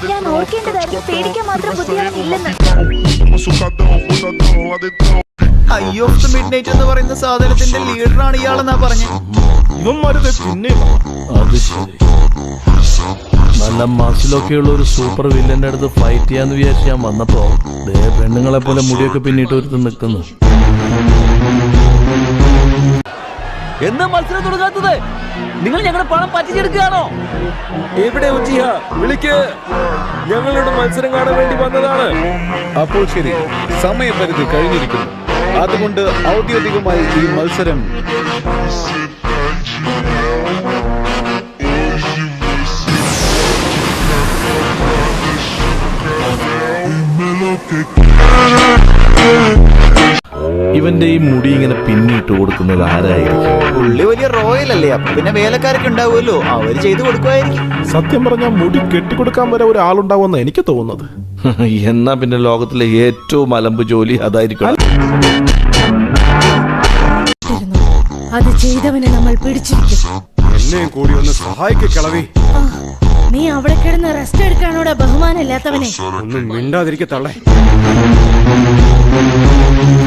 ഞാൻ ഓർക്കേണ്ടതായിരുന്നു പേടിക്കാൻ മാത്രം ബുദ്ധിയാണെന്നില്ലെന്ന്. Eye of the midnight എന്ന് പറയുന്ന സാധനത്തിന്റെ ലീഡറാണ് ഇയാളെന്നാ പറഞ്ഞത്. ഇവന്മാരത് പിന്നെ അത് ശരി. നല്ല മസിലൊക്കെയുള്ള ഒരു സൂപ്പർ വില്ലന്റെ അടുത്ത് ഫൈറ്റ് ചെയ്യാന്ന് വിചാരിച്ച് ഞാൻ വന്നപ്പോ പെണ്ണുങ്ങളെ പോലെ മുടിയൊക്കെ പിന്നിട്ട് ഒരുത്ത് നിൽക്കുന്നു. എന്താ മത്സരം തുടങ്ങാത്തത്? നിങ്ങൾ ഞങ്ങളുടെ പണം പറ്റിച്ചെടുക്കുകയാണോ? എവിടെ ഉജിഹ? വിളിക്ക്, ഞങ്ങളുടെ മത്സരം കാണാൻ വേണ്ടി വന്നതാണ്. അപ്പോൾ ശരി, സമയപരിധി കഴിഞ്ഞിരിക്കുന്നു. അതുകൊണ്ട് ഔദ്യോഗികമായി ഈ മത്സരം ഇവന്റെ ഈ മുടി ഇങ്ങനെ പിന്നിട്ട് കൊടുക്കുന്നത് ആരായിരിക്കും? പുള്ളി വലിയ റോയൽ അല്ലേ, അപ്പൊ പിന്നെ വേലക്കാരൊക്കെ ഉണ്ടാവുമല്ലോ, അവര് ചെയ്തു കൊടുക്കുമായിരിക്കും. സത്യം പറഞ്ഞാൽ മുടി കെട്ടിക്കൊടുക്കാൻ വരെ ഒരാളുണ്ടാവുമെന്ന് എനിക്ക് തോന്നുന്നത്. എന്നാ പിന്നെ ലോകത്തിലെ ഏറ്റവും അലമ്പ് ജോലി അതായിരിക്കും. അത് ചെയ്തവനെ നമ്മൾ പിടിച്ചിരിക്കും. എന്നെയും കൂടി ഒന്ന് സഹായിക്കളവി. നീ അവിടെ കിടന്ന് റെസ്റ്റ് എടുക്കാനോടെ ബഹുമാനം ഇല്ലാത്തവനെ. ഒന്നും മിണ്ടാതിരിക്കത്തള്ളേ.